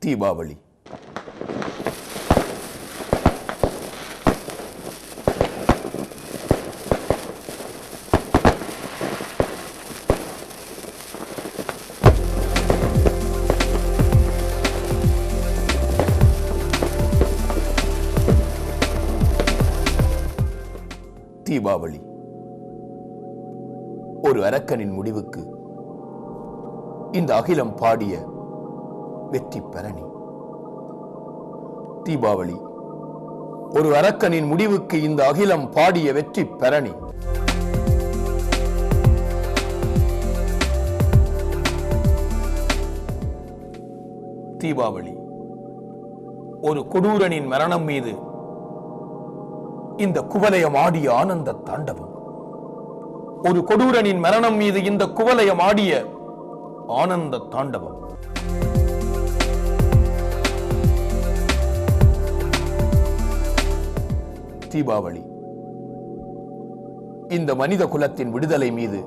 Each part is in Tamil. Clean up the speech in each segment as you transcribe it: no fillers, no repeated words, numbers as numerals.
தீபாவளி. தீபாவளி ஒரு அரக்கனின் முடிவுக்கு இந்த அகிலம் பாடிய வெற்றி பரணி. தீபாவளி ஒரு அரக்கனின் முடிவுக்கு இந்த அகிலம் பாடிய வெற்றி பரணி. தீபாவளி ஒரு கொடூரனின் மரணம் மீது இந்த குவலயம் ஆடிய ஆனந்த தாண்டவம். ஒரு கொடூரனின் மரணம் மீது இந்த குவலயம் ஆடிய ஆனந்த தாண்டவம். தீபாவளி இந்த மனித குலத்தின் விடுதலை மீது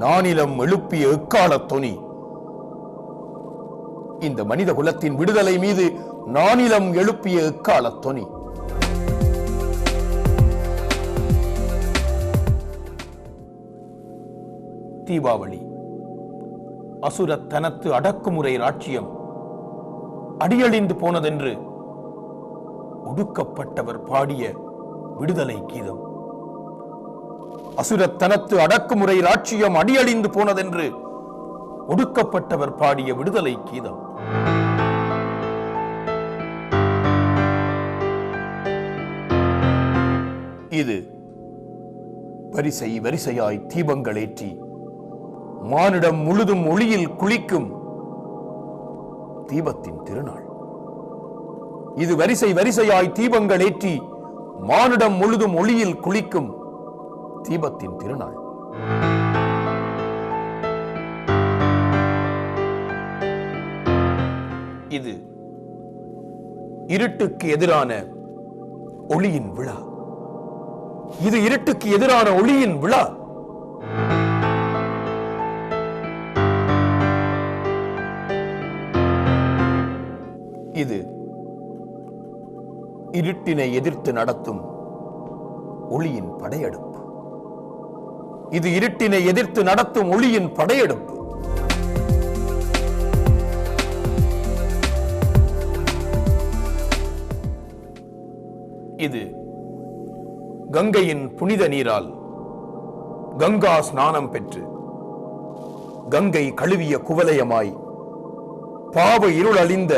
நானிலம் எழுப்பிய எக்கால தொனி. இந்த மனித குலத்தின் விடுதலை மீது நானிலம் எழுப்பிய எக்கால தொனி. தீபாவளி அசுரத்தனத்து அடக்குமுறை ராட்சியம் அடியழிந்து போனதென்று ஒடுக்கப்பட்டவர் பாடிய விடுதலை கீதம். அசுரத்தனத்து அடக்குமுறை ராட்சியம் அடியழிந்து போனதென்று ஒடுக்கப்பட்டவர் பாடிய விடுதலை கீதம். இது வரிசை வரிசையாய் தீபங்கள் ஏற்றி மானிடம் முழுதும் ஒளியில் குளிக்கும் தீபத்தின் திருநாள். இது வரிசை வரிசையாய் தீபங்கள் ஏற்றி மானிடம் முழுதும் ஒளியில் குளிக்கும் தீபத்தின் திருநாள். இது இருட்டுக்கு எதிரான ஒளியின் விழா. இது இருட்டுக்கு எதிரான ஒளியின் விழா. இது இருட்டினை எதிர்த்து நடத்தும் ஒளியின் படையெடுப்பு. இது இருட்டினை எதிர்த்து நடத்தும் ஒளியின் படையெடுப்பு. இது கங்கையின் புனித நீரால் கங்கா ஸ்நானம் பெற்று கங்கை கழுவிய குவலயமாய் பாவ இருள் அழிந்த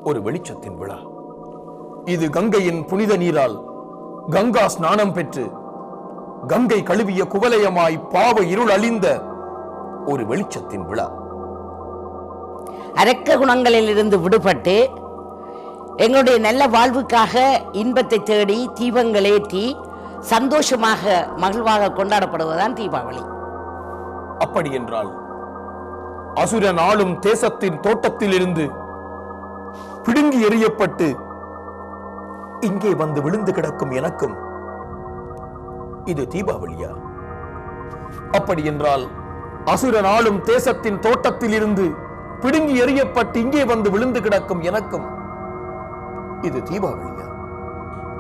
ஒரு வெளிச்சத்தின் விழா. இது கங்கையின் புனித நீரால் கங்கா ஸ்நானம் பெற்று கங்கை கழுவிய குவலயமாய் பாவ இருள் அழிந்த ஒரு வெளிச்சத்தின் விழா. அரக்க குணங்களில் இருந்து விடுபட்டு எங்களுடைய நல்ல வாழ்வுக்காக இன்பத்தை தேடி தீபங்கள் ஏற்றி சந்தோஷமாக மகிழ்வாக கொண்டாடப்படுவதுதான் தீபாவளி. அப்படி என்றால் அசுரன் ஆளும் தேசத்தின் தோட்டத்தில் இருந்து பிடுங்கி எறியப்பட்டு இங்கே வந்து விழுந்து கிடக்கும் எனக்கும் இது தீபாவளியா? அப்படி என்றால் அசுரன் ஆளும் தேசத்தின் தோட்டத்தில் இருந்து பிடுங்கி எறியப்பட்டு இங்கே வந்து விழுந்து கிடக்கும் எனக்கும் இது தீபாவளியா?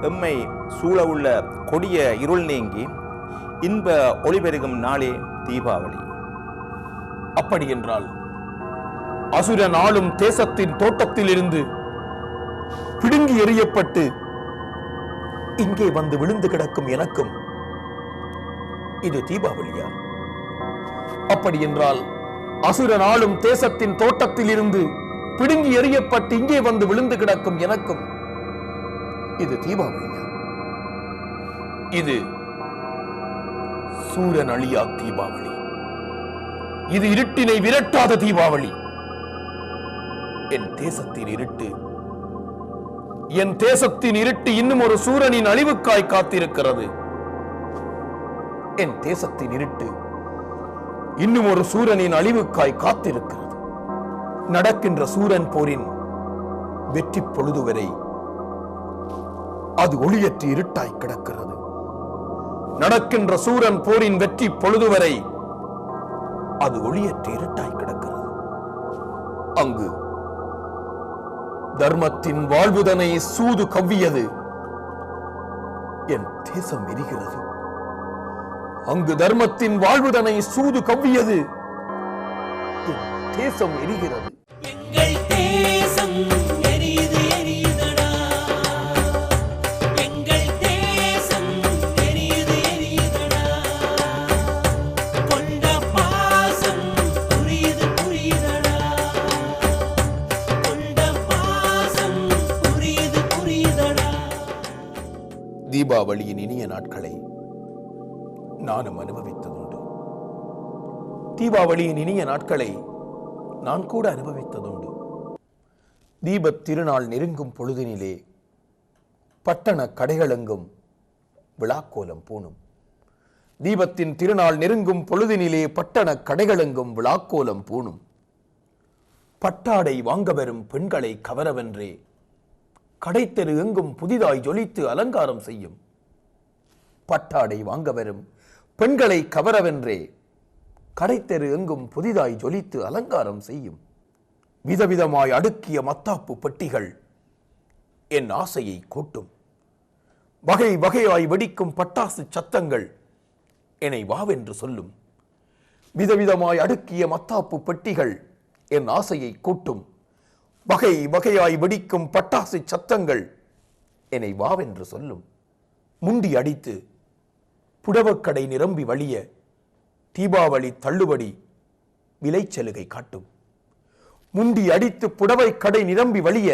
எம்மை சூழ உள்ள கொடிய இருள் நீங்கி இன்ப ஒளி பெருகும் நாளே தீபாவளி. அப்படி என்றால் அசுரன் ஆளும் தேசத்தின் தோட்டத்தில் இருந்து பிடுங்கி எறியப்பட்டு இங்கே வந்து விழுந்து கிடக்கும் எனக்கும் இது தீபாவளியா? அப்படி என்றால் அசுரன் ஆளும் தேசத்தின் தோட்டத்தில் இருந்து பிடுங்கி எறியப்பட்டு இங்கே வந்து விழுந்து கிடக்கும் எனக்கும் இது தீபாவளியா? இது சூரன் அழியா தீபாவளி. இது இருட்டினை விரட்டாத தீபாவளி. என் தேசத்தின் இருட்டு இன்னும் ஒரு சூரனின் அழிவுக்காய் காத்திருக்கிறது. என் தேசத்தின் இருட்டு இன்னும் ஒரு சூரனின் அழிவுக்காய் காத்திருக்கிறது. நடக்கின்ற சூரன் போரின் வெற்றி பொழுது வரை அது ஒளியற்று இருட்டாய் கிடக்கிறது. நடக்கின்ற சூரன் போரின் வெற்றி பொழுது வரை அது ஒளியற்று இருட்டாய் கிடக்கிறது. அங்கு தர்மத்தின் வாழ்வுதனை சூது கவ்வியது. என் தேசம் எரிகிறது. அங்கு தர்மத்தின் வாழ்வுதனை சூது கவ்வியது. என் தேசம் எரிகிறது. எங்கள் தேசம் எரியுது எரியுதடா. எங்கள் தேசம் எரியுது எரியுதடா. கொண்ட பாசம் புரியுது புரியுதடா. கொண்ட பாசம் புரியுது புரியுதடா. தீபாவளியின் இனிய நாட்களை நானும் அனுபவித்ததுண்டு. தீபாவளியின் இனிய நாட்களை நான் கூட அனுபவித்ததுண்டு. தீபத் திருநாள் நெருங்கும் பொழுதினிலே பட்டண கடைகளெங்கும் விழாக்கோலம் பூணும். தீபத்தின் திருநாள் நெருங்கும் பொழுதினிலே பட்டண கடைகளெங்கும் விழாக்கோலம் பூணும். பட்டாடை வாங்க வரும் பெண்களை கவரவென்றே கடைத்தெரு எங்கும் புதிதாய் ஜொலித்து அலங்காரம் செய்யும். பட்டாடை வாங்க வரும் பெண்களை கவரவென்றே கடைத்தெரு எங்கும் புதிதாய் ஜொலித்து அலங்காரம் செய்யும். விதவிதமாய் அடுக்கிய மத்தாப்பு பெட்டிகள் என் ஆசையை கூட்டும். வகை வகையாய் வெடிக்கும் பட்டாசு சத்தங்கள் என்னை வாவென்று சொல்லும். விதவிதமாய் அடுக்கிய மத்தாப்பு பெட்டிகள் என் ஆசையை கூட்டும். வகை வகையாய் வெடிக்கும் பட்டாசு சத்தங்கள் என்னை வாவென்று சொல்லும். முண்டி அடித்து புடவக்கடை நிரம்பி வழிய தீபாவளி தள்ளுபடி விலைச்சலுகை காட்டும். முண்டி அடித்து புடவை கடை நிரம்பி வழிய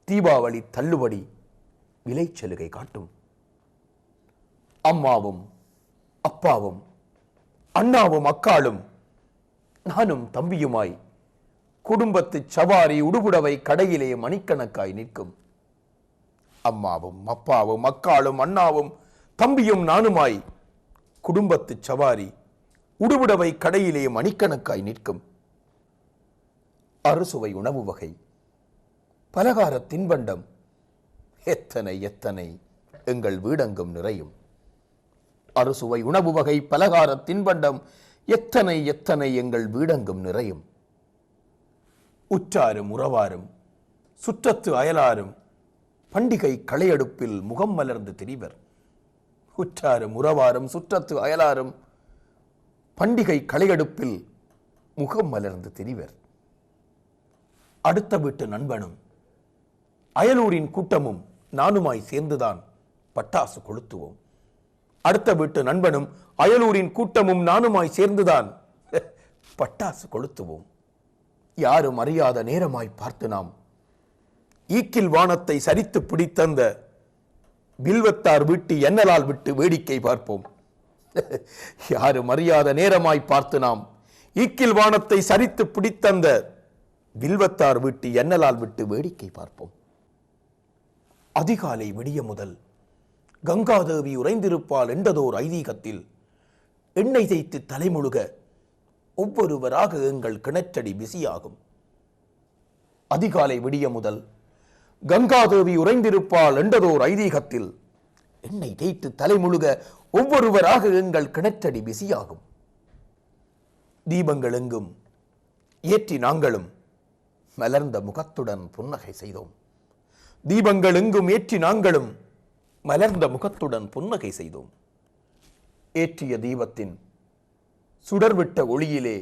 தீபாவளி தள்ளுபடி விலைச்சலுகை காட்டும். அம்மாவும் அப்பாவும் அண்ணாவும் அக்காளும் நானும் தம்பியுமாய் குடும்பத்து சவாரி உடுபுடவை கடையிலே மணிக்கணக்காய் நிற்கும். அம்மாவும் அப்பாவும் அக்காளும் அண்ணாவும் தம்பியும் நானுமாய் குடும்பத்து சவாரி உடுபுடவை கடையிலே மணிக்கணக்காய் நிற்கும். அறுசுவை உணவு வகை, பலகார தின்பண்டம் எத்தனை எத்தனை எங்கள் வீடெங்கும் நிறையும். அறுசுவை உணவு வகை, பலகார தின்பண்டம் எத்தனை எத்தனை எங்கள் வீடெங்கும் நிறையும். உற்றாரும் உறவாரும் சுற்றத்து அயலாரும் பண்டிகை களையடுப்பில் முகம் மலர்ந்து திரிவர். உற்றாரும் உறவாரும் சுற்றத்து அயலாரும் பண்டிகை களையடுப்பில் முகம் மலர்ந்து திரிவர். அடுத்த வீட்டு நண்பனும் அயலூரின் கூட்டமும் நானுமாய் சேர்ந்துதான் பட்டாசு கொளுத்துவோம். அடுத்த வீட்டு நண்பனும் அயலூரின் கூட்டமும் நானுமாய் சேர்ந்துதான் பட்டாசு கொளுத்துவோம். யாரும் அறியாத நேரமாய் பார்த்து நாம் ஈக்கில் வானத்தை சரித்து பிடித்தந்த வில்வத்தார் வீட்டு எண்ணலால் விட்டு வேடிக்கை பார்ப்போம். யாரும் அறியாத நேரமாய் பார்த்து நாம் ஈக்கில் வானத்தை சரித்து பிடித்தந்த வில்வத்தார் வீட்டு எண்ணலால் விட்டு வேடிக்கை பார்ப்போம். அதிகாலை விடிய முதல் கங்காதேவி உறைந்திருப்பால் என்றதோர் ஐதீகத்தில் எண்ணெய் தேய்த்து தலைமுழுக ஒவ்வொருவராக எங்கள் கிணற்றடி பிசியாகும். அதிகாலை விடிய முதல் கங்காதேவி உறைந்திருப்பால் என்றதோர் ஐதீகத்தில் எண்ணெய் தேய்த்து தலைமுழுக ஒவ்வொருவராக எங்கள் கிணற்றடி பிசியாகும். தீபங்கள் எங்கும் ஏற்றி நாங்களும் மலர்ந்த முகத்துடன் புன்னகை செய்தோம். தீபங்கள் எங்கும் ஏற்றி நாங்களும் மலர்ந்த முகத்துடன் புன்னகை செய்தோம். ஏற்றிய தீபத்தின் சுடர்விட்ட ஒளியிலே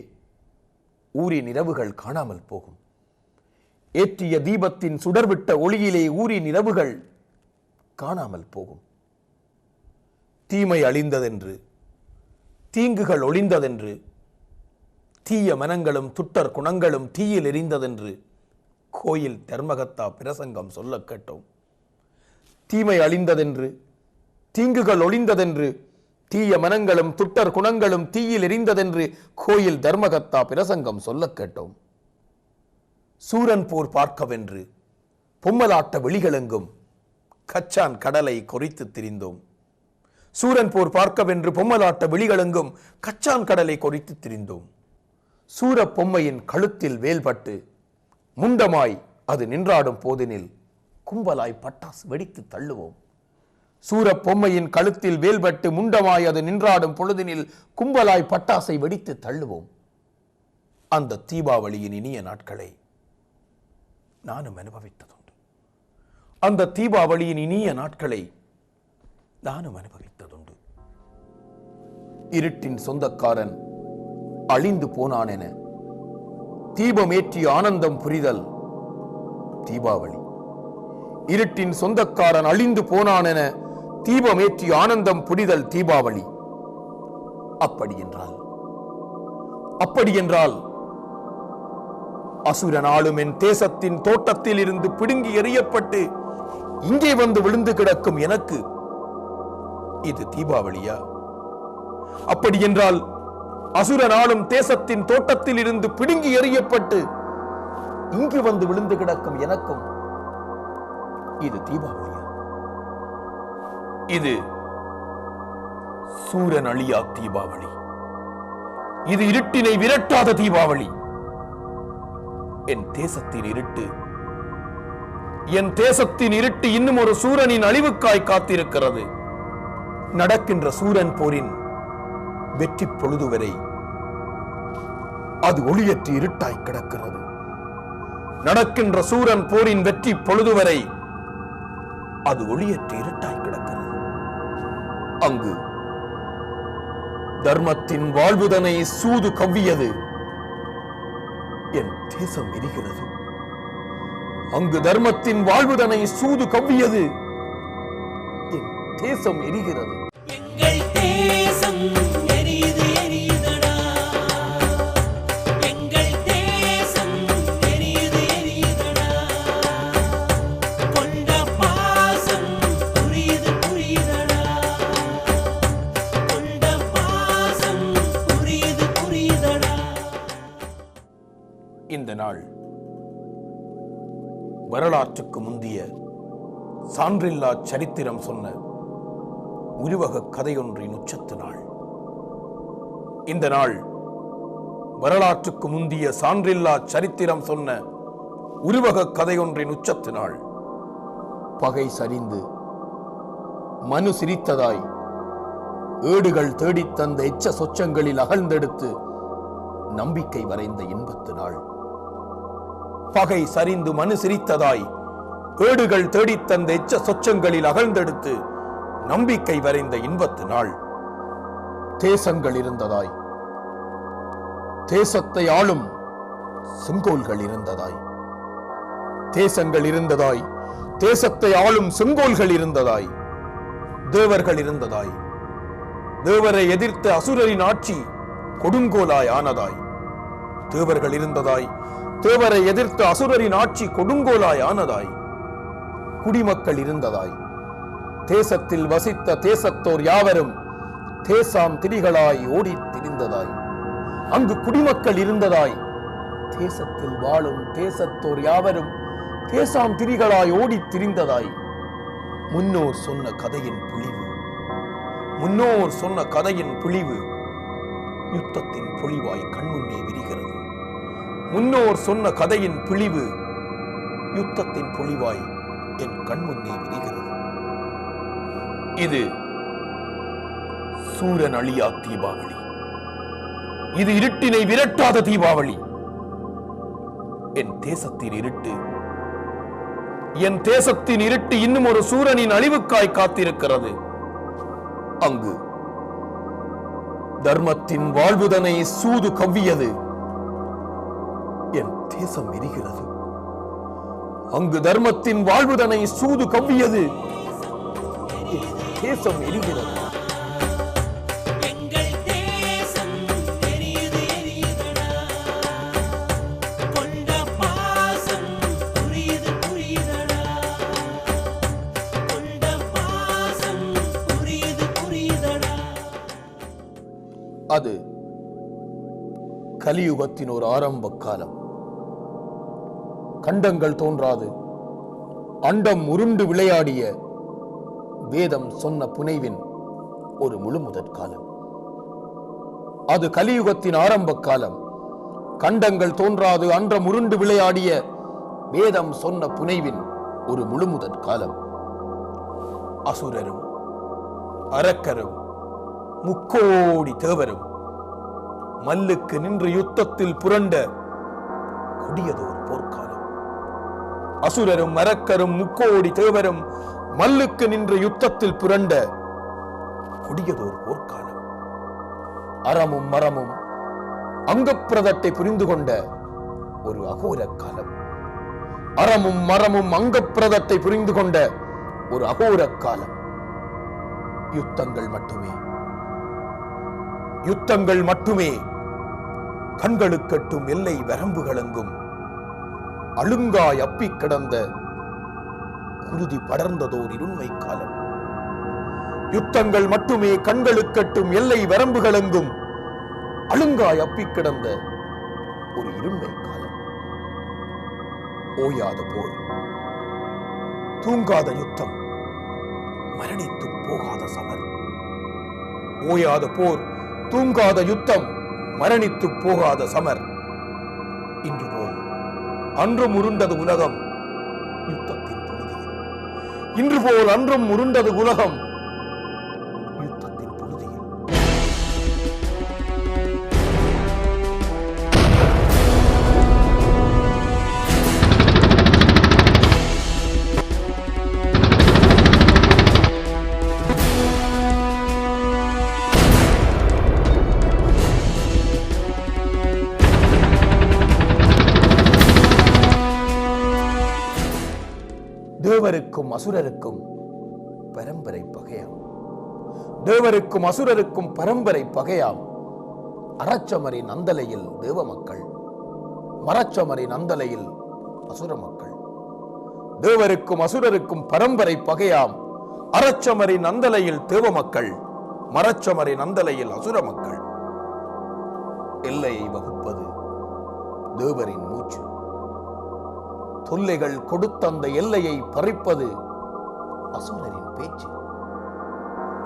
ஊரின் இரவுகள் காணாமல் போகும். ஏற்றிய தீபத்தின் சுடர்விட்ட ஒளியிலே ஊரின் இரவுகள் காணாமல் போகும். தீமை அழிந்ததென்று, தீங்குகள் ஒளிந்ததென்று, தீய மனங்களும் துட்டர் குணங்களும் தீயில் எரிந்ததென்று கோயில் தர்மகத்தா பிரசங்கம் சொல்ல கேட்டோம். தீமை அழிந்ததென்று, தீங்குகள் ஒளிந்ததென்று, தீய மனங்களும் துட்டர் குணங்களும் தீயில் எரிந்ததென்று கோயில் தர்மகத்தா பிரசங்கம் சொல்ல கேட்டோம். சூரன் போர் பார்க்கவென்று பொம்மலாட்ட வெளிகளெங்கும் கச்சான் கடலை கொறித்து திரிந்தோம். சூரன் போர் பார்க்கவென்று பொம்மலாட்ட வெளிகளெங்கும் கச்சான் கடலை கொறித்து திரிந்தோம். சூர பொம்மையின் கழுத்தில் வேல்பட்டு முண்டமாய் அது நின்றாடும் போதினில் கும்பலாய் பட்டாசு வெடித்து தள்ளுவோம். சூர பொம்மையின் கழுத்தில் வேல்பட்டு முண்டமாய் அது நின்றாடும் பொழுதினில் கும்பலாய் பட்டாசை வெடித்து தள்ளுவோம். அந்த தீபாவளியின் இனிய நாட்களை நானும் அனுபவித்ததுண்டு. அந்த தீபாவளியின் இனிய நாட்களை நானும் அனுபவித்ததுண்டு. இருட்டின் சொந்தக்காரன் அழிந்து போனான் என தீபமேற்றி ஆனந்தம் புரிதல் தீபாவளி. இருட்டின் சொந்தக்காரன் அழிந்து போனான் என தீபமேற்றி ஆனந்தம் புரிதல் தீபாவளி. அப்படி என்றால் அசுரன் ஆளும் என் தேசத்தின் தோட்டத்தில் இருந்து பிடுங்கி எறியப்பட்டு இங்கே வந்து விழுந்து கிடக்கும் எனக்கு இது தீபாவளியா? அப்படி என்றால் அசுரன் ஆளும் தேசத்தின் தோட்டத்தில் இருந்து பிடுங்கி எறியப்பட்டு இங்கு வந்து விழுந்து கிடக்கும் எனக்கும் இது தீபாவளியா? இது சூரன் அழியா தீபாவளி. இது இருட்டினை விரட்டாத தீபாவளி. என் தேசத்தின் இருட்டு இன்னும் ஒரு சூரனின் அழிவுக்காய் காத்திருக்கிறது. நடக்கின்ற சூரன் போரின் வெற்றி பொழுது வரை அது ஒளியற்று இருட்டாய் கிடக்கிறது. நடக்கின்ற சூரன் போரின் வெற்றி பொழுது வரை அது ஒளியற்று இருட்டாய் கிடக்கிறது. அங்கு தர்மத்தின் வாழ்வுதனை சூது கவ்வியது என் தேசம் எரிகிறது. அங்கு தர்மத்தின் வாழ்வுதனை சூது கவ்வியது என் தேசம் எரிகிறது. எங்கள் தேசம் எரியுது எரியுதடா. எங்கள் தேசம் எரியுது எரியுதடா. கொண்ட பாசம் புரியுது புரியுதடா. கொண்ட பாசம் புரியுது புரியுதடா. இந்த நாள் வரலாற்றுக்கு முந்திய சான்றில்லா சரித்திரம் சொன்ன உருவக கதையொன்றின் உச்சத்து நாள். இந்த நாள் வரலாற்றுக்கு முந்திய சான்றில்லா சரித்திரம் சொன்ன உருவக கதையொன்றின் உச்சத்து நாள். பகை சரிந்து மனு சிரித்ததாய் ஏடுகள் தேடித் தந்த எச்ச சொச்சங்களில் அகழ்ந்தெடுத்து நம்பிக்கை வரைந்த இன்பத்து நாள். பகை சரிந்து மனு சிரித்ததாய் ஏடுகள் தேடித் தந்த எச்ச சொச்சங்களில் அகழ்ந்தெடுத்து நம்பிக்கை வரைந்த இன்பத்து நாள். தேசங்கள் இருந்ததாய், தேசத்தை ஆளும் செங்கோல்கள் இருந்ததாய், தேசங்கள் இருந்ததாய், தேசத்தை ஆளும் செங்கோல்கள் இருந்ததாய், தேவர்கள் இருந்ததாய், தேவரை எதிர்த்த அசுரரின் ஆட்சி கொடுங்கோலாய் ஆனதாய், தேவர்கள் இருந்ததாய், தேவரை எதிர்த்த அசுரரின் ஆட்சி கொடுங்கோலாய் ஆனதாய், குடிமக்கள் இருந்ததாய், தேசத்தில் வசித்த தேசத்தோர் யாவரும் தேசாம் திரிகளாய் ஓடித் திரிந்ததாய், அங்கு குடிமக்கள் இருந்ததாய், தேசத்தில் வாழும் தேசத்தோர் யாவரும் தேசாம் திரிகளாய் ஓடித் திரிந்ததாய். முன்னோர் சொன்ன கதையின் புலிவு, முன்னோர் சொன்ன கதையின் புலிவு யுத்தத்தின் பொழிவாய் கண்முன்னே விரிகிறது. முன்னோர் சொன்ன கதையின் பிழிவு யுத்தத்தின் பொழிவாய் என் கண்முன்னே விரிகிறது. இது சூரன் அழியா தீபாவளி. இது இருட்டினை விரட்டாத தீபாவளி. என் தேசத்தின் இருட்டு இன்னும் ஒரு சூரனின் அழிவுக்காய் காத்திருக்கிறது. அங்கு தர்மத்தின் வாழ்வுதனை சூது கவ்வியது என் தேசம் எரிகிறது. அங்கு தர்மத்தின் வாழ்வுதனை சூது கவ்வியது என் தேசம் எரிகிறது. எங்கள் தேசம் எரியுது எரியுதடா. கொண்ட பாசம் புரியுது புரியுதடா. கொண்ட பாசம் புரியுது புரியுதடா. அது கலியுகத்தின் ஒரு ஆரம்ப காலம். கண்டங்கள் தோன்றாது அண்டம் உருண்டு விளையாடிய வேதம் சொன்ன புனைவின் ஒரு முழுமுதற் காலம். அது கலியுகத்தின் ஆரம்ப காலம். கண்டங்கள் தோன்றாது அண்டம் உருண்டு விளையாடிய வேதம் சொன்ன புனைவின் ஒரு முழுமுதற் காலம். அசுரரும் அரக்கரும் முக்கோடி தேவரும் மல்லுக்கு நின்று யுத்தத்தில் புரண்ட கொடியதோர் போர்க்காலம். அசுரரும் அரக்கரும் முக்கோடி தேவரும் மல்லுக்கு நின்ற யுத்தத்தில் புரண்ட கொடியதோர் போர்க்காலம். அறமும் மரமும் அங்கப்பிரதத்தை புரிந்து கொண்ட ஒரு அகோர காலம். அறமும் மரமும் அங்கப்பிரதத்தை புரிந்து கொண்ட ஒரு அகோர காலம். யுத்தங்கள் மட்டுமே, யுத்தங்கள் மட்டுமே. கண்களுக்கட்டும் எல்லை வரம்புகளெங்கும் அழுங்காய் அப்பி கிடந்த குருதி படர்ந்ததோர் இருண்மை காலம். யுத்தங்கள் மட்டுமே, கண்களுக்கட்டும் எல்லை வரம்புகளெங்கும் அழுங்காய் அப்பி கிடந்த ஒரு இருண்மை காலம். ஓயாத போர், தூங்காத யுத்தம், மரணித்து போகாத சமர். ஓயாத போர், தூங்காத யுத்தம், மரணித்து போகாத சமர். இன்று போல் அன்றும் உருண்டது உலகம் யுத்தத்தின் புழுதியில். இன்று போல் அன்றும் உருண்டது உலகம் யுத்தத்தின் புழுதியில். தேவருக்கும் அசுரருக்கும் பரம்பரை பகையாம். தேவருக்கும் அசுரருக்கும் பரம்பரை பகையாம். அறச்சமரின் அந்தலையில் தேவ மக்கள், மரச்சமரின் அந்தலையில் அசுர மக்கள். தேவருக்கும் அசுரருக்கும் பரம்பரை பகையாம். அறச்சமரின் அந்தலையில் தேவ மக்கள், மரச்சமரின் அந்தலையில் அசுர மக்கள். எல்லையை வகுப்பது தேவரின் மூச்சு. தொல்லைகள் கொடுத்த அந்த எல்லையை பறிப்பது அசுரரின் பேச்சு.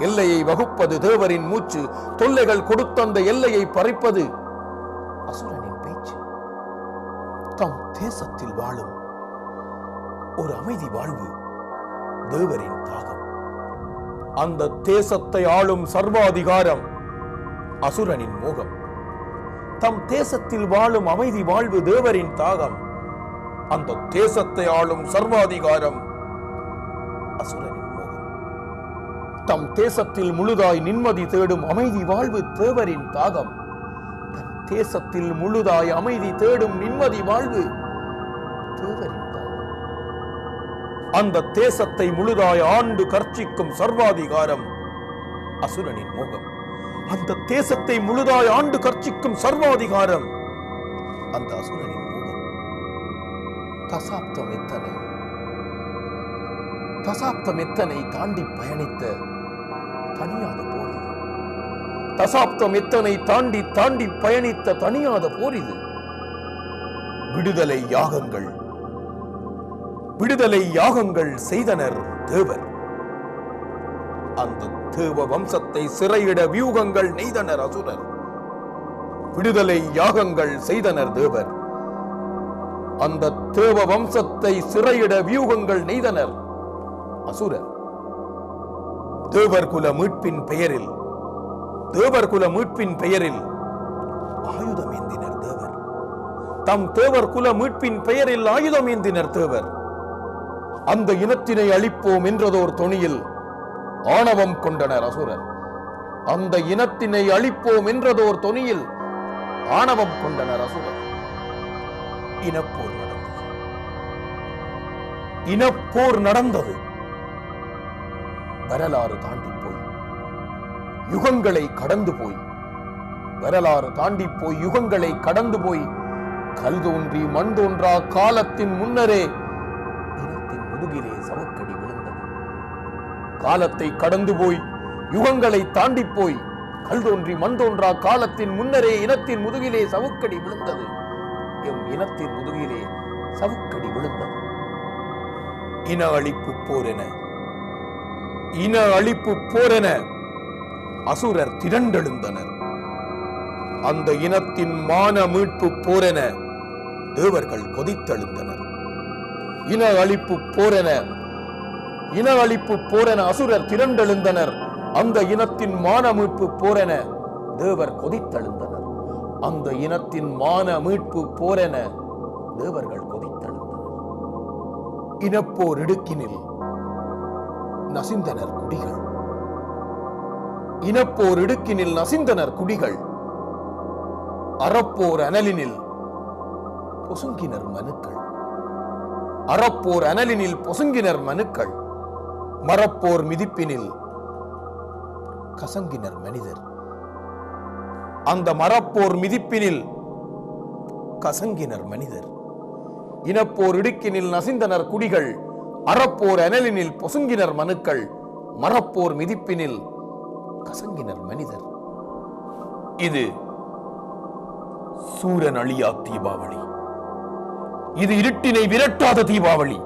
எல்லையை வகுப்பது தேவரின் மூச்சு. தொல்லைகள் கொடுத்த அந்த எல்லையை பறிப்பது அசுரனின் பேச்சு. தம் தேசத்தில் வாழும் ஒரு அமைதி வாழ்வு தேவரின் தாகம். அந்த தேசத்தை ஆளும் சர்வாதிகாரம் அசுரனின் மோகம். தம் தேசத்தில் வாழும் அமைதி வாழ்வு தேவரின் தாகம். அந்த தேசத்தை ஆளும் சர்வாதிகாரம் அசுரனின் மோகம். தம் தேசத்தில் முழுதாய் நிம்மதி தேடும் அமைதி வாழ்வு தேவரின் தாகம். தம் தேசத்தில் முழுதாய் அமைதி தேடும் நிம்மதி வாழ்வு தேவரின் தாகம். அந்த தேசத்தை முழுதாய் ஆண்டு கர்ச்சிக்கும் சர்வாதிகாரம் அசுரனின் மோகம். அந்த தேசத்தை முழுதாய் ஆண்டு கர்ச்சிக்கும் சர்வாதிகாரம் அந்த அசுரனின் மோகம். தசாப்தம் எத்தனை, தசாப்தம் எத்தனை தாண்டி பயணித்த தனியாத போர் இது. தசாப்தம் எத்தனை தாண்டி தாண்டி பயணித்த தனியாத போர் இது. விடுதலை யாகங்கள், விடுதலை யாகங்கள் செய்தனர் தேவர். அந்த தேவ வம்சத்தை சிறையிட வியூகங்கள் நெய்தனர் அசுரர். விடுதலை யாகங்கள் செய்தனர் தேவர். அந்த தேவ வம்சத்தை சிறையிட வியூகங்கள் நெய்தனர் அசுரர். தேவர் குல மீட்பின் பெயரில், தேவர் குல மீட்பின் பெயரில் ஆயுதம் ஏந்தினர் தேவர். தம் தேவர் குல மீட்பின் பெயரில் ஆயுதம் ஏந்தினர் தேவர். அந்த இனத்தினை அழிப்போம் என்றதோர் தொனியில் ஆணவம் கொண்டனர் அசுரர். அந்த இனத்தினை அழிப்போம் என்றதோர் தொனியில் ஆணவம் கொண்டனர் அசுரர். இனப்போர் நடந்தது. இனப்போர் நடந்தது. வரலாறு தாண்டி போய், யுகங்களை கடந்து போய், வரலாறு தாண்டி போய், யுகங்களை கடந்து போய், கல் தோன்றி மண் தோன்றா காலத்தின் முன்னரே இனத்தின் முதுகிலே சவுக்கடி விழுந்தது. காலத்தை கடந்து போய், யுகங்களை தாண்டி போய், கல் தோன்றி மண் தோன்றா காலத்தின் முன்னரே இனத்தின் முதுகிலே சவுக்கடி விழுந்தது. எம் இனத்தின் முதுகிலே சவுக்கடி விழுந்தது. இன அழிப்பு போரென, இன அழிப்பு போரென அசுரர் திரண்டெழுந்தனர். அந்த இனத்தின் மான மீட்பு போரென தேவர்கள் கொதித்தெழுந்தனர். இன அழிப்பு போரென, இன அழிப்பு போரென அசுரர் திரண்டெழுந்தனர். அந்த இனத்தின் மான மீட்பு போரென தேவர் கொதித்தெழுந்தனர். அந்த இனத்தின் மான மீட்பு போரென தேவர்கள் கொதித்தெழுந்தனர். இனப்போர் இடுக்கினில் நசிந்தனர் குடிகள். இனப்போர் இடுக்கினில் நசிந்தனர் குடிகள். அறப்போர் அனலினில் பொசுங்கினர் மனுக்கள். அறப்போர் அனலினில் பொசுங்கினர் மனுக்கள். மரப்போர் மிதிப்பினில் கசங்கினர் மனிதர். அந்த மரப்போர் மிதிப்பினில் கசங்கினர் மனிதர். இனப்போர் இடுக்கினில் நசிந்தனர் குடிகள். அறப்போர் அனலினில் பொசுங்கினர் மனுக்கள். மரப்போர் மிதிப்பினில் கசங்கினர் மனிதர். இது சூரன் அழியா தீபாவளி. இது இருட்டினை விரட்டாத தீபாவளி.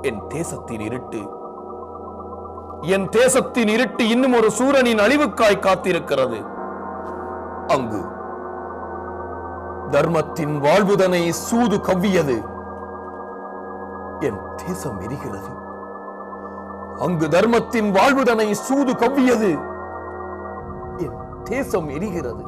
என் தேசத்தின் இருட்டு, என் தேசத்தின் இருட்டு இன்னும் ஒரு சூரனின் அழிவுக்காய் காத்திருக்கிறது. அங்கு தர்மத்தின் வாழ்வுதனை சூது கவ்வியது. என் தேசம் எரிகிறது. அங்கு தர்மத்தின் வாழ்வுதனை சூது கவ்வியது. என் தேசம் எரிகிறது.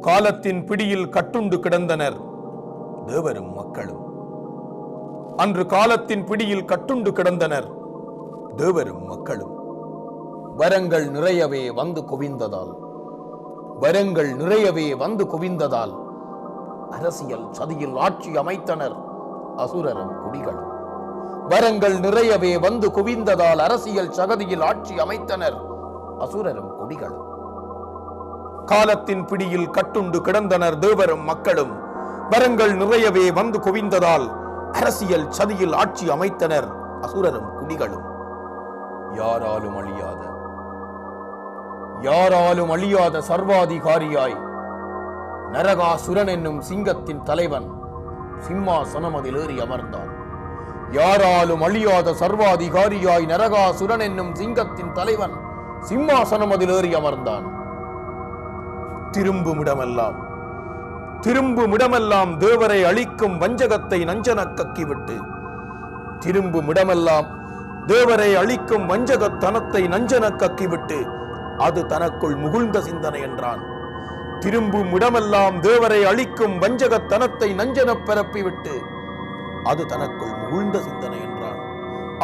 காலத்தின் பிடியில் கட்டுண்டு கிடந்தனர் தேவரும் மக்களும். அன்று காலத்தின் பிடியில் கட்டுண்டு கிடந்தனர் தேவரும் மக்களும். வரங்கள் நிறையவே வந்து குவிந்ததால், வரங்கள் நிறையவே வந்து குவிந்ததால் அரசியல் சதியில் ஆட்சி அமைத்தனர் அசுரரும் குடிகளும். வரங்கள் நிறையவே வந்து குவிந்ததால் அரசியல் சகதியில் ஆட்சி அமைத்தனர் அசுரரும் குடிகளும். காலத்தின் பிடியில் கட்டுண்டு கிடந்தனர் தேவரும் மக்களும். வரங்கள் நிறையவே வந்து குவிந்ததால் அரசியல் சதியில் ஆட்சி அமைத்தனர் அசுரரும் குடிகளும். யாராலும் அழியாத சர்வாதிகாரியாய் நரகாசுரன் என்னும் சிங்கத்தின் தலைவன் சிம்மாசனமதில் ஏறி அமர்ந்தான். யாராலும் அழியாத சர்வாதிகாரியாய் நரகாசுரன் என்னும் சிங்கத்தின் தலைவன் சிம்மாசனமதில் ஏறி அமர்ந்தான். திரும்புமிடமெல்லாம் தேவரை அழிக்கும் வஞ்சகத்தை நஞ்சன கக்கிவிட்டு, திரும்புமிடமெல்லாம் தேவரை அழிக்கும் வஞ்சகத்தனத்தை நஞ்சன கக்கிவிட்டு அது தனக்குள் முகுழ்ந்த சிந்தனை என்றான். திரும்புமிடமெல்லாம் தேவரை அழிக்கும் வஞ்சகத்தனத்தை நஞ்சன பரப்பிவிட்டு அது தனக்குள் முகுழ்ந்த சிந்தனை என்றான்.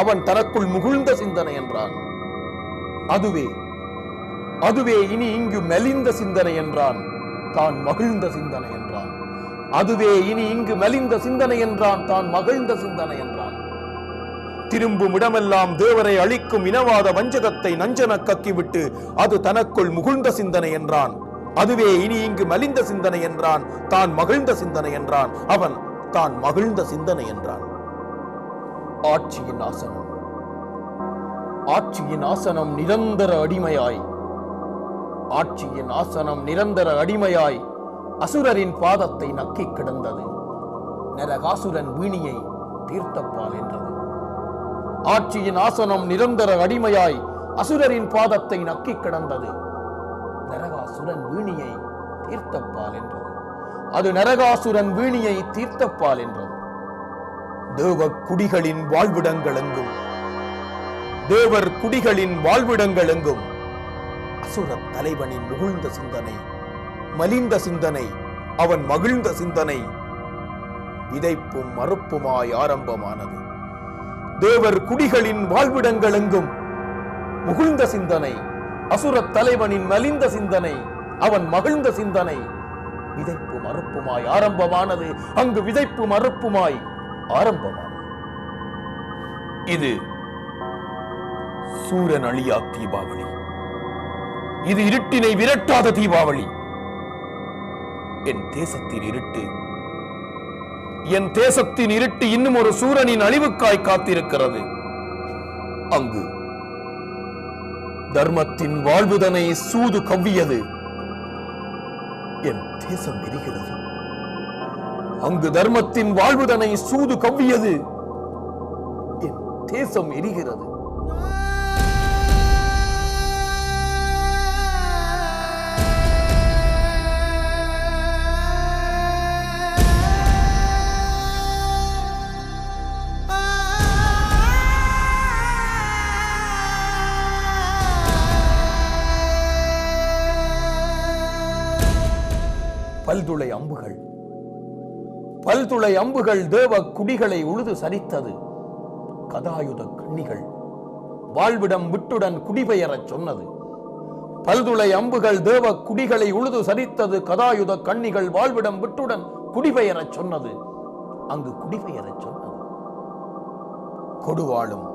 அவன் தனக்குள் முகுழ்ந்த சிந்தனை என்றான். அதுவே இனி இங்கு மெலிந்த சிந்தனை என்றான். தான் மகிழ்ந்த சிந்தனை என்றான். அதுவே இனி இங்கு மெலிந்த சிந்தனை என்றான். தான் மகிழ்ந்த சிந்தனை என்றான். திரும்பும் இடமெல்லாம் தேவரை அழிக்கும் இனவாத வஞ்சகத்தை நஞ்சன கக்கிவிட்டு அது தனக்குள் முகுழ்ந்த சிந்தனை என்றான். அதுவே இனி இங்கு மெலிந்த சிந்தனை என்றான். தான் மகிழ்ந்த சிந்தனை என்றான். அவன் தான் மகிழ்ந்த சிந்தனை என்றான். ஆட்சியின் ஆசனம் நிரந்தர அடிமையாய், ஆட்சியின் ஆசனம் நிரந்தர அடிமையாய் அசுரரின் பாதத்தை நக்கி கிடந்தது. நரகாசுரன் வீணியை தீர்த்தப்பால் என்றது. ஆட்சியின் ஆசனம் நிரந்தர அடிமையாய் அசுரரின் பாதத்தை நக்கி கிடந்தது. நரகாசுரன் வீணியை தீர்த்தப்பால் என்றது. அது நரகாசுரன் வீணியை தீர்த்தப்பால் என்றது. தேவ குடிகளின் வாழ்விடங்களெங்கும், தேவர் குடிகளின் வாழ்விடங்களெங்கும் அசுர தலைவனின் முகிழ்ந்த சிந்தனை, மலிந்த சிந்தனை, அவன் மகிழ்ந்த சிந்தனை விதைப்பும் மறுப்புமாய் ஆரம்பமானது. தேவர் குடிகளின் வாழ்விடங்களெங்கும் முகிழ்ந்த சிந்தனை, அசுர தலைவனின் மலிந்த சிந்தனை, அவன் மகிழ்ந்த சிந்தனை விதைப்பு மறுப்புமாய் ஆரம்பமானது. அங்கு விதைப்பு மறுப்புமாய் ஆரம்பமானது. இது சூரன் அழியா தீபாவளி. இது இருட்டினை விரட்டாத தீபாவளி. என் தேசத்தின் இருட்டு, என் தேசத்தின் இருட்டு இன்னும் ஒரு சூரனின் அழிவுக்காய் காத்திருக்கிறது. அங்கு தர்மத்தின் வாழ்வுதனை சூது கவ்வியது. என் தேசம் எரிகிறது. அங்கு தர்மத்தின் வாழ்வுதனை சூது கவ்வியது. என் தேசம் எரிகிறது. பல்துளை அம்புகள் தேவ குடிகளை உழுது சரித்தது. கதாயுத கண்ணிகள் வாழ்விடம் விட்டுடன் குடிபெயரச் சொன்னது. பல்துளை அம்புகள் தேவ குடிகளை உழுது சரித்தது. கதாயுத கண்ணிகள் வாழ்விடம் விட்டுடன் குடிபெயரச் சொன்னது. அங்கு குடிபெயரச் சொன்னது. கொடுவாளும்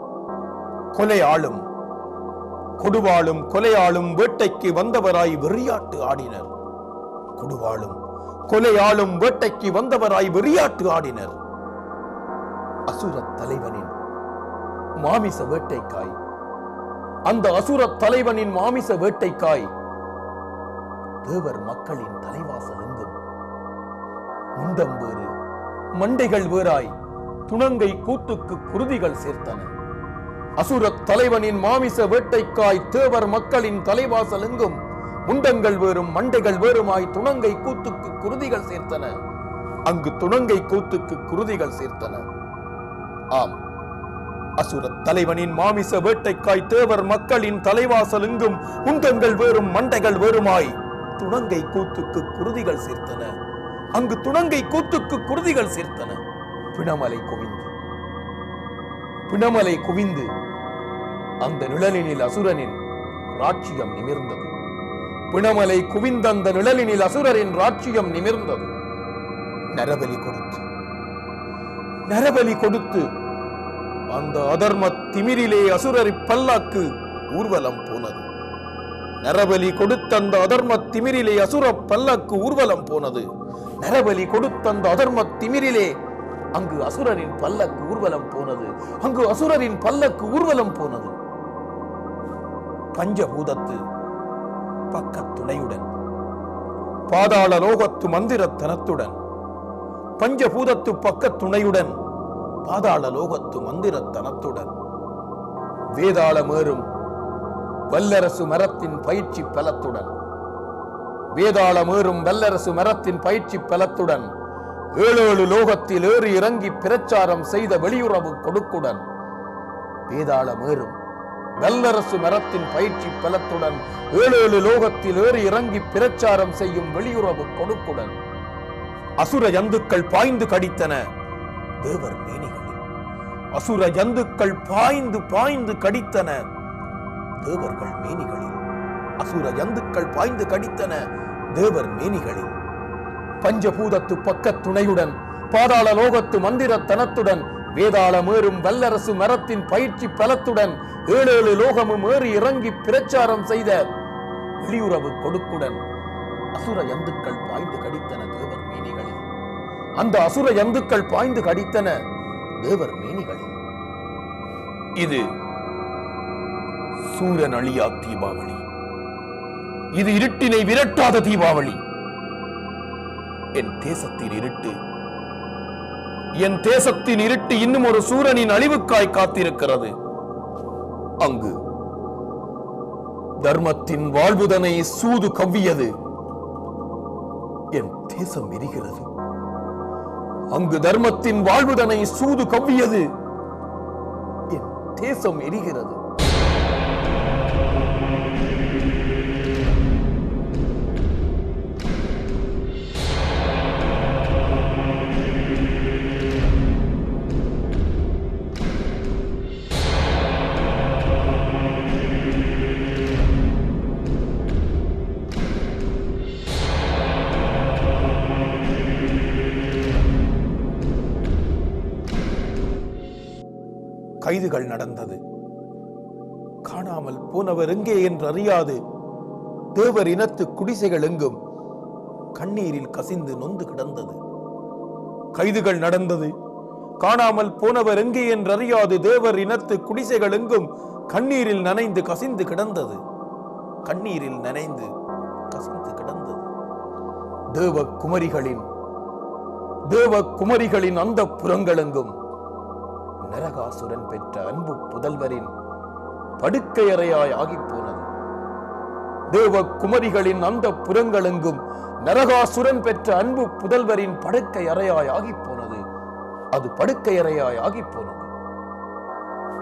கொலையாளும் வேட்டைக்கு வந்தவராய் வெறியாட்டு ஆடினர். கொடுவாளும் கொலையாளும் வேட்டைக்கு வந்தவராய் வெறியாட்டு ஆடினர். அசுரத் தலைவனின் மாமிச வேட்டைக்காய், அந்த அசுரத் தலைவனின் மாமிச வேட்டைக்காய் தேவர் மக்களின் தலைவாசல் எங்கும் முண்டம் வேறு மண்டைகள் வேறாய் துணங்கை கூத்துக்கு குருதிகள் சேர்த்தன. அசுரத் தலைவனின் மாமிச வேட்டைக்காய் தேவர் மக்களின் தலைவாசல் எங்கும் முண்டங்கள் வேறும் மண்டைகள் வேறுமாய் துணங்கை கூத்துக்கு குருதிகள் சேர்த்தன. அங்கு துணங்கை கூத்துக்கு குருதிகள் சேர்த்தன. ஆம், அசுரத் தலைவனின் மாமிச வேட்டைக்காய் தேவர் மக்களின் தலைவாசல் எங்கும் முண்டங்கள் வேறும் மண்டைகள் வேறுமாய் துணங்கை கூத்துக்கு குருதிகள் சேர்த்தன. அங்கு துணங்கை கூத்துக்கு குருதிகள் சேர்த்தன. பிணமலை குவிந்து அந்த நிழலினில் அசுரனின் ராட்சியம் நிமிர்ந்தது. பிணமலை குவிந்த அந்த நிழலினில் அசுரரின் ராட்சியம் நிமிர்ந்தது. நரபலி கொடுத்து அந்த அதர்ம திமிரிலே அசுரரி பல்லாக்கு ஊர்வலம் போனது. நரபலி கொடுத்த அந்த அதர்ம திமிரிலே அசுர பல்லாக்கு ஊர்வலம் போனது. நரபலி கொடுத்த அந்த அதர்ம திமிரிலே அங்கு அசுரரின் பல்லக்கு ஊர்வலம் போனது. அங்கு அசுரரின் பல்லக்கு ஊர்வலம் போனது. பஞ்சபூதத்து பக்கத்துணையுடன், பாதாள லோகத்து மந்திரத்தனத்துடன், பஞ்சபூதத்து பக்கத்துணையுடன், பாதாள லோகத்து மந்திரத்தனத்துடன், வேதாளமேறும் வல்லரசு மரத்தின் பயிற்சி பலத்துடன், வேதாளமேறும் வல்லரசு மரத்தின் பயிற்சி பலத்துடன், 7 லோகத்தில் ஏறி இறங்கி பிரச்சாரம் செய்த வெளியுறவு கொடுக்குடன், வேதாளமேறும் வல்லரசு மரத்தின் பயிற்சி பலத்துடன் 7 லோகத்தில் ஏறி இறங்கி பிரச்சாரம் செய்யும் வெளியுறவு கொடுக்குடன், அசுர ஜந்துக்கள் பாய்ந்து கடித்தன தேவர் மேனிகளில். அசுர ஜந்துக்கள் பாய்ந்து கடித்தன தேவர்கள் மேனிகளில். அசுர ஜந்துக்கள் பாய்ந்து கடித்தன தேவர் மேனிகளில். பஞ்சபூதத்து பக்கத்துணையுடன், பாதாள லோகத்து மந்திரத்தனத்துடன், வேதாளமேறும் வல்லரசு மரத்தின் பயிற்சி பலத்துடன் 7 லோகமும் ஏறி இறங்கி பிரச்சாரம் செய்த வெளியுறவு கொடுக்குடன் அசுர ஜந்துக்கள் பாய்ந்து கடித்தன தேவர் மேனிகளில். அந்த அசுர ஜந்துக்கள் பாய்ந்து கடித்தன தேவர் மேனிகளில். இது சூரன் அழியா தீபாவளி. இது இருட்டினை விரட்டாத தீபாவளி. என் தேசத்தின் இருட்டு இன்னும் ஒரு சூரனின் அழிவுக்காய் காத்திருக்கிறது. அங்கு தர்மத்தின் வாழ்வுதனை சூது கவ்வியது. என் தேசம் எரிகிறது. அங்கு தர்மத்தின் வாழ்வுதனை சூது கவ்வியது. என் தேசம் எரிகிறது. கைதுகள் நடந்தது. காணாமல் போனவர் எங்கே என்று அறியாது தேவர் இனத்து குடிசைகள் எங்கும் கண்ணீரில் கசிந்து நொந்து கிடந்தது. கைதுகள் நடந்தது. காணாமல் போனவர் எங்கே என்று அறியாது தேவர் இனத்து குடிசைகள் எங்கும் கண்ணீரில் நனைந்து கசிந்து கிடந்தது. கண்ணீரில் நனைந்து கசிந்து கிடந்தது. தேவ குமரிகளின் தேவ குமரிகளின் அந்த புறங்களெங்கும் நரகாசுரன் பெற்ற அன்பு புதல்வரின் படுக்கையறையாய் ஆகிப் போனது. தேவ குமரிகளின் அந்த புறங்களெங்கும் நரகாசுரன் பெற்ற அன்பு புதல்வரின் படுக்கை அறையாய் ஆகிப் போனது. அது படுக்கையறையாய் ஆகிப் போனது.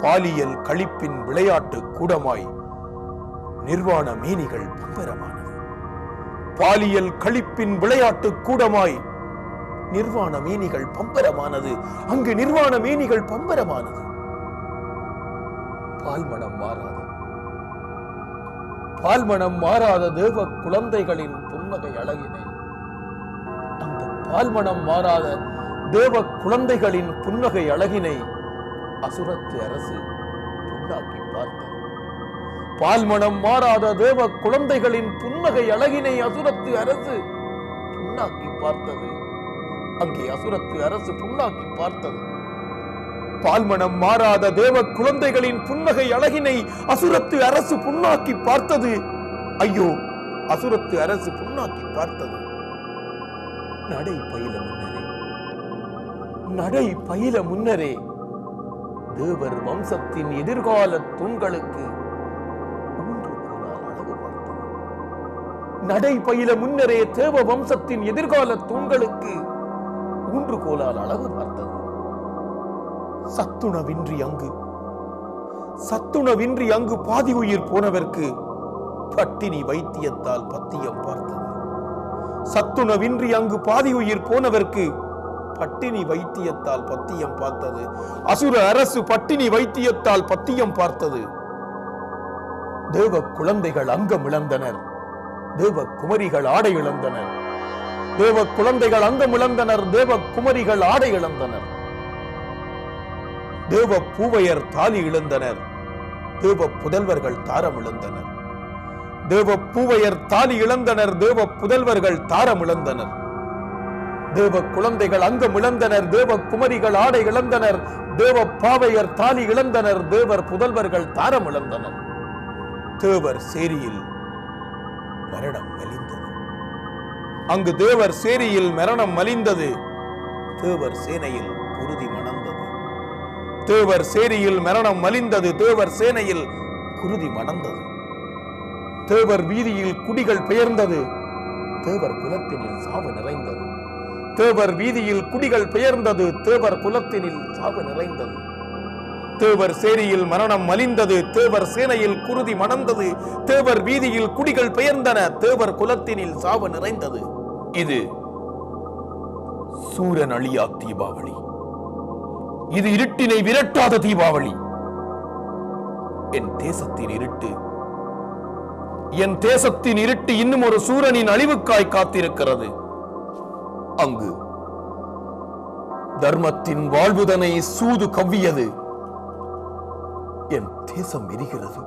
பாலியல் கழிப்பின் விளையாட்டு கூடமாய் நிர்வாண மேனிகள் பம்பரமானது. பாலியல் கழிப்பின் விளையாட்டு கூடமாய் நிர்வாண மேனிகள் பம்பரமானது. அங்கு நிர்வாண மேனிகள் பம்பரமானது. பால்மணம் மாறாத தேவ குழந்தைகளின் புன்னகை அழகினை, அந்த பால்மணம் மாறாத தேவ குழந்தைகளின் புன்னகை அழகினை அசுரத்து அரசு புண்ணாக்கி பார்த்தது. பால்மணம் மாறாத தேவ குழந்தைகளின் புன்னகை அழகினை அசுரத்து அரசு புண்ணாக்கி பார்த்தது. அங்கே அசுரத்து அரசு புண்ணாக்கி பார்த்தது. பால்மணம் மாறாத தேவ குழந்தைகளின் புன்னகை அழகினை அசுரத்து அரசு புண்ணாக்கி பார்த்தது. ஐயோ, அசுரத்து அரசு புண்ணாக்கி பார்த்தது. நடை பயில முன்னரே தேவர் வம்சத்தின் எதிர்கால தூண்களுக்கு ஊன்றுகோலால் அழகு பார்த்தது. நடை பயில முன்னரே தேவ வம்சத்தின் எதிர்கால தூண்களுக்கு ஊன்றுகோலால் அழகு பார்த்தது. சத்துணவின்றி அங்கு பாதி உயிர் போனவர்க்கு பட்டினி வைத்தியத்தால் பத்தியம் பார்த்தது. சத்துணவின்றி அங்கு பாதி உயிர் போனவர்க்கு பட்டினி வைத்தியத்தால் பத்தியம் பார்த்தது. அசுர அரசு பட்டினி வைத்தியத்தால் பத்தியம் பார்த்தது. தேவ குழந்தைகள் அங்கம் இழந்தனர். தேவ குமரிகள் ஆடை இழந்தனர். தேவ குழந்தைகள் அங்கம் இழந்தனர். தேவ குமரிகள் ஆடை இழந்தனர். தேவ பூவையர் தாலி இழந்தனர். தேவ புதல்வர்கள் தாரம் இழந்தனர். தேவ பூவையர் தாலி இழந்தனர். தேவ புதல்வர்கள் தாரம் இழந்தனர். தேவ குழந்தைகள் அங்கம் இழந்தனர். தேவ குமரிகள் ஆடை இழந்தனர். தேவ பாவையர் தாலி இழந்தனர். தேவர் புதல்வர்கள் தாரம் இழந்தனர். தேவர் சேரியில் மரணம் மலிந்தது. அங்கு தேவர் சேரியில் மரணம் மலிந்தது. தேவர் சேனையில் குருதி மணந்தது. தேவர் சேரியில் மரணம் மலிந்தது. தேவர் சேனையில் குருதி மணந்தது. தேவர் வீதியில் குடிகள் பெயர்ந்தது. தேவர் குலத்தினில் சாவு நிறைந்தது. தேவர் வீதியில் குடிகள் பெயர்ந்தது. தேவர் குலத்தினில் சாவு நிறைந்தது. தேவர் சேரியில் மரணம் மலிந்தது. தேவர் சேனையில் குருதி மணந்தது. தேவர் வீதியில் குடிகள் பெயர்ந்தன. தேவர் குலத்தினில் சாவு நிறைந்தது. இது சூரன் அழியா தீபாவளி. இது இருட்டினை விரட்டாத தீபாவளி. என் தேசத்தின் இருட்டு இன்னும் ஒரு சூரனின் அழிவுக்காய் காத்திருக்கிறது. அங்கு தர்மத்தின் வாழ்வுதனை சூது கவ்வியது. என் தேசம் எரிகிறது.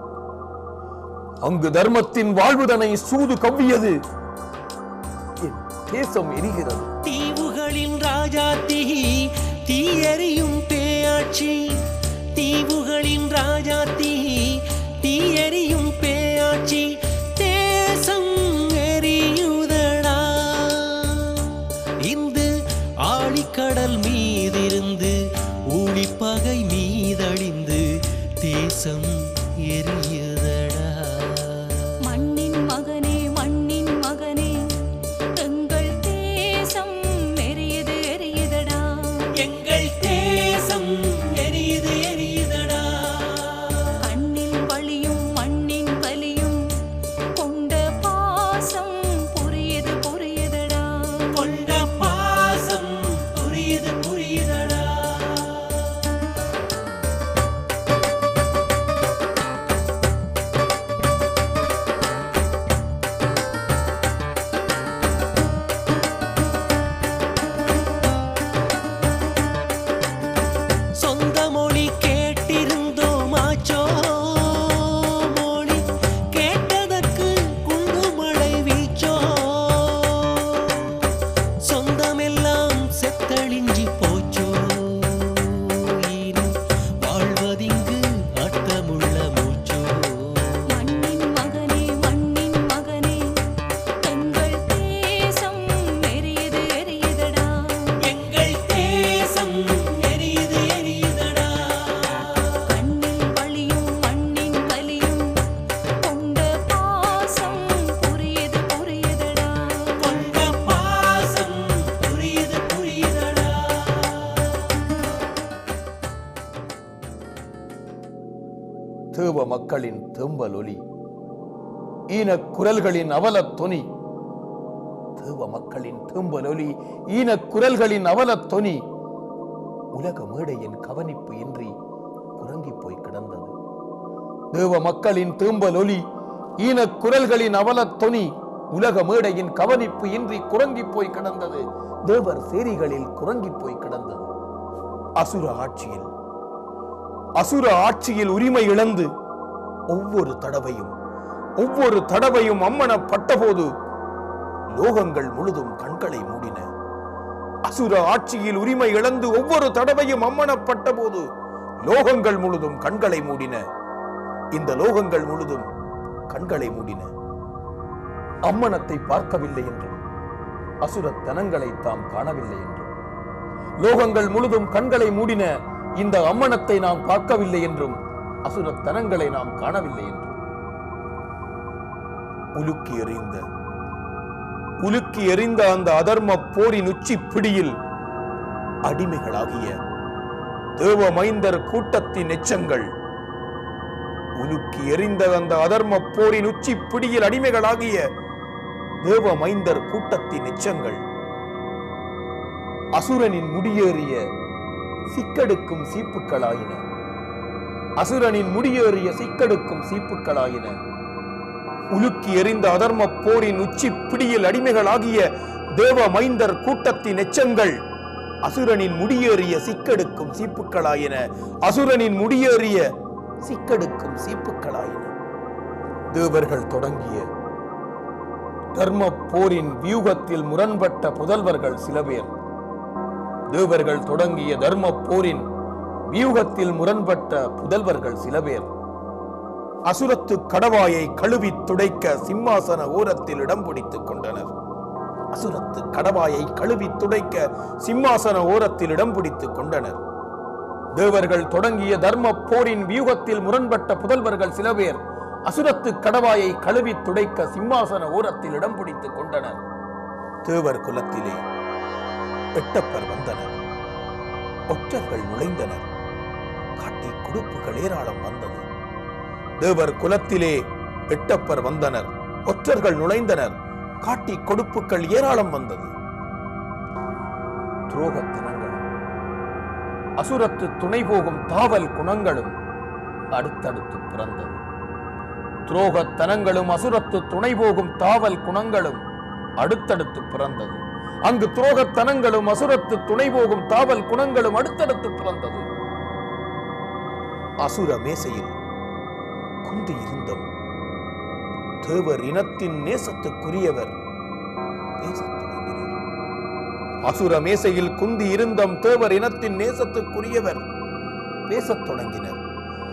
அங்கு தர்மத்தின் வாழ்வுதனை சூது கவ்வியது. என் தேசம் எரிகிறது. தீவுகளின் ராஜா தீயெறியும் பேயாட்சி. தீவுகளின் ராஜா தீயெறியும் பேயாட்சி. தேசம் எரியுதடா. இந்த ஆழிக்கடல் மீதிருந்து ஊழிப்பகை மீதழிந்து தேசம் எரியுதடா. மண்ணின் மகனே எங்கள் தேசம் எரியுதடா. எங்கள் தேசம் எரியுதடா. கண்ணில் வலியும் மண்ணின் வலியும் மக்களின் தேம்பல் ஒலி, ஈனக் குரல்களின் அவலத் தொனி. தேவ மக்களின் தேம்பல் ஒலி, ஈனக் குரல்களின் அவலத் தொனி. உலக மேடையின் கவனிப்பு இன்றி குரங்கி போய் கிடந்தது. தேவ மக்களின் தேம்பல் ஒலி, ஈனக் குரல்களின் அவலத் தொனி. உலக மேடையின் கவனிப்பு இன்றி குரங்கி போய் கிடந்தது. தேவர் சேரிகளில் குரங்கி போய் கிடந்தது. அசுர ஆட்சியில் உரிமை இழந்து ஒவ்வொரு தடவையும் அம்மனப்பட்ட போது லோகங்கள் முழுதும் கண்களை மூடின. அசுர ஆட்சியில் உரிமை இழந்து ஒவ்வொரு தடவையும் அம்மனப்பட்ட போது லோகங்கள் முழுதும் கண்களை மூடின. இந்த லோகங்கள் முழுதும் கண்களை மூடின. அம்மனத்தை பார்க்கவில்லை என்றும் அசுரத்தனங்களை தாம் காணவில்லை என்றும், லோகங்கள் முழுதும் கண்களை மூடின. இந்த அம்மனத்தை நாம் பார்க்கவில்லை என்றும் அசுரத்தனங்களை நாம் காணவில்லை என்றும் உலுக்கி எறிந்த அந்த அதர்ம போரின் உச்சி பிடியில் அடிமைகளாகிய தேவ மைந்தர் கூட்டத்தின் எச்சங்கள், உலுக்கி எறிந்த அந்த அதர்ம போரின் உச்சி பிடியில் அடிமைகளாகிய தேவ மைந்தர் கூட்டத்தின் எச்சங்கள் அசுரனின் முடியேறிய சிக்கெடுக்கும் சீப்புக்களாயின. அசுரனின் முடியேறிய சிக்கெடுக்கும் சீப்புக்களாயின. உலுக்கி எறிந்த அதர்ம போரின் உச்சி பிடியில் அடிமைகளாகிய தேவ மைந்தர் கூட்டத்தின் எச்சங்கள் அசுரனின் முடியேறிய சிக்கெடுக்கும் சீப்புக்களாயின. அசுரனின் முடியேறிய சிக்கெடுக்கும் சீப்புக்களாயின. தேவர்கள் தொடங்கிய தர்ம போரின் வியூகத்தில் முரண்பட்ட புதல்வர்கள் சில பேர். தேவர்கள் தொடங்கிய தர்ம போரின் வியூகத்தில் முரண்பட்ட புதல்வர்கள் சில பேர் அசுரத்து கடவாயை கழுவி துடைக்க சிம்மாசன ஓரத்தில் இடம் பிடித்துக் கொண்டனர். அசுரத்து கடவாயை கழுவி துடைக்க சிம்மாசன ஓரத்தில் இடம் பிடித்துக் கொண்டனர். தேவர்கள் தொடங்கிய தர்ம போரின் வியூகத்தில் முரண்பட்ட புதல்வர்கள் சில பேர் அசுரத்து கடவாயை கழுவி துடைக்க சிம்மாசன ஓரத்தில் இடம் பிடித்துக் கொண்டனர். தேவர் குலத்திலே எட்டப்பர் வந்தனர். ஒற்றர்கள் நுழைந்தனர். காட்டி கொடுப்புகள் ஏராளம் வந்தது. தேவர் குலத்திலே எட்டப்பர் வந்தனர். ஒற்றர்கள் நுழைந்தனர். காட்டி கொடுப்புகள் ஏராளம் வந்தது. துரோகத்தனங்களும் அசுரத்து துணை போகும் தாவல் குணங்களும் அடுத்தடுத்து பிறந்தது. துரோகத்தனங்களும் அசுரத்து துணை போகும் தாவல் குணங்களும் அடுத்தடுத்து பிறந்தது. அங்கு துரோகத்தனங்களும் அசுரத்து துணை போகும் தாவல் குணங்களும் அடுத்தடுத்து பிறந்தது. அசுர மேசையில் குந்தி இருந்தோம். தேவர் இனத்தின் நேசத்துக்குரியவர் பேசத் தொடங்கினர். அசுர மேசையில் குந்தி இருந்தோம். தேவர் இனத்தின் நேசத்துக்குரியவர் பேசத் தொடங்கினர்.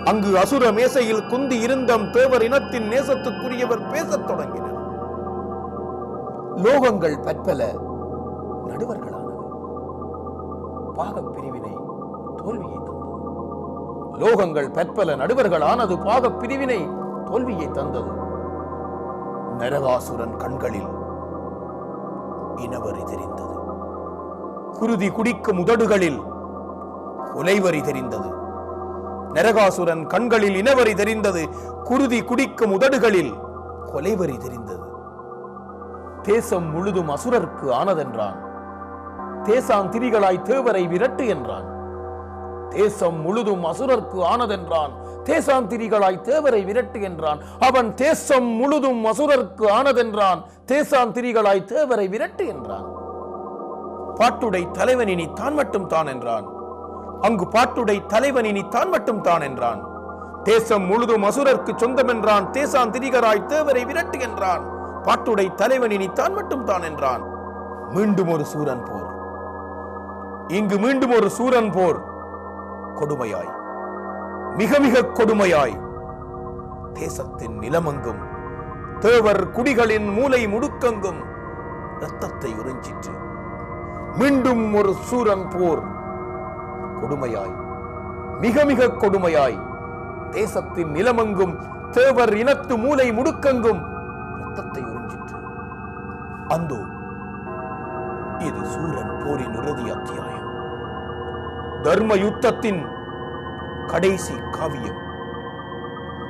அங்கு அசுர மேசையில் குந்தி இருந்தோம். தேவர் இனத்தின் நேசத்துக்குரியவர் பேசத் தொடங்கினர். லோகங்கள் பற்பல நடுவர்களானது. பாகப் பிரிவினை தோல்வியை தந்தது. லோகங்கள் பற்பல நடுவர்களானது. பாகப் பிரிவினை தோல்வியை தந்தது. நரகாசுரன் கண்களில் இனவரி தெரிந்தது. குருதி குடிக்கும் உதடுகளில் கொலைவரி தெரிந்தது. நரகாசுரன் கண்களில் இனவரி தெரிந்தது. குருதி குடிக்கும் உதடுகளில் கொலைவரி தெரிந்தது. தேசம் முழுதும் அசுரர்க்கு ஆனதென்றான். தேசாந்திரிகளாய் தேவரை விரட்டு என்றான். தேசம் முழுதும் அசுரர்க்கு ஆனதென்றான். தேசாந்திரிகளாய் தேவரை விரட்டு என்றான். அவன் தேசம் முழுதும் அசுரர்க்கு ஆனதென்றான். தேசாந்திரிகளாய் தேவரை விரட்டு என்றான். பாட்டுடை தலைவன் இனி தான் மட்டும் தான் என்றான். அங்கு பாட்டுடை தலைவன் இனி தான் மட்டும் தான் என்றான். தேசம் முழுதும் அசுரர்க்கு சொந்தம் என்றான். தேசாந்திரிகளாய் தேவரை விரட்டு என்றான். பாட்டுடை தலைவன் இனி தான் மட்டும் தான் என்றான். மீண்டும் ஒரு சூரன் போர். இங்கு மீண்டும் ஒரு சூரன் போர். கொடுமையாய், மிக மிக கொடுமையாய் தேசத்தின் நிலமங்கும் தேவர் குடிகளின் மூலை முடுக்கங்கும் இரத்தத்தை உறிஞ்சிற்று. மீண்டும் ஒரு சூரன் போர். கொடுமையாய், மிக மிக கொடுமையாய் தேசத்தின் நிலமங்கும் தேவர் இனத்து மூலை முடுக்கங்கும் இரத்தத்தை உறிஞ்சிற்று. அந்தோ இது சூரன் போரின் இறுதி அத்தியாயம். தர்ம யுத்தத்தின் கடைசி காவியம்.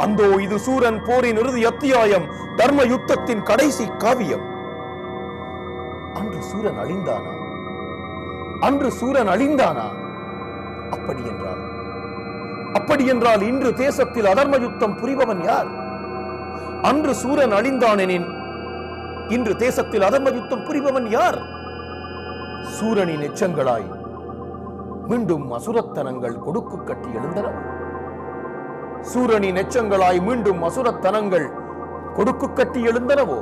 அந்தோ இது சூரன் போரின் இறுதி அத்தியாயம், தர்ம யுத்தத்தின் கடைசி காவியம். அன்று சூரன் அழிந்தானா? அன்று சூரன் அழிந்தானா? அப்படி என்றால் இன்று தேசத்தில் அதர்ம யுத்தம் புரிபவன் யார்? அன்று சூரன் அழிந்தானெனின் இன்று தேசத்தில் அதர்ம யுத்தம் புரிபவன் யார்? சூரனின் எச்சங்களாய் மீண்டும் அசுரத்தனங்கள் கொடுக்கு கட்டி எழுந்தனவோ? சூரனின் எச்சங்களாய் மீண்டும் அசுரத்தனங்கள் கொடுக்கு கட்டி எழுந்தனவோ?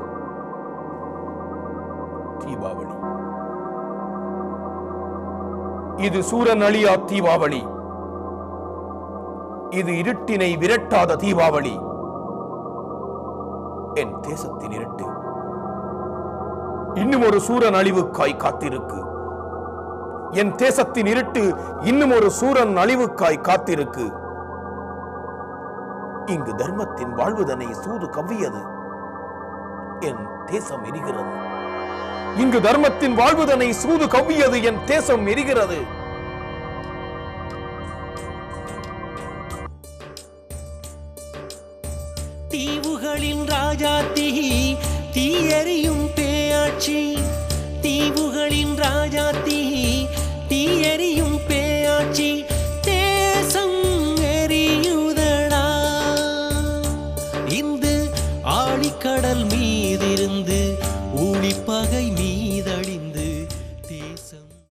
தீபாவளி, இது சூரன் அழியா தீபாவளி. இது இருட்டினை விரட்டாத தீபாவளி. என் தேசத்தின் இருட்டு இன்னும் ஒரு சூரன் அழிவுக்காய் காத்திருக்கு. என் தேசத்தின் இருட்டு இன்னும் ஒரு சூரன் அழிவுக்காய் காத்திருக்கு. இங்கு தர்மத்தின் வாழ்வுதனை சூது கவ்வியது. என் தேசம் எரிகிறது. இங்கு தர்மத்தின் வாழ்வுதனை சூது கவ்வியது. என் தேசம் எரிகிறது. தீவுகளின் ராஜாத்தி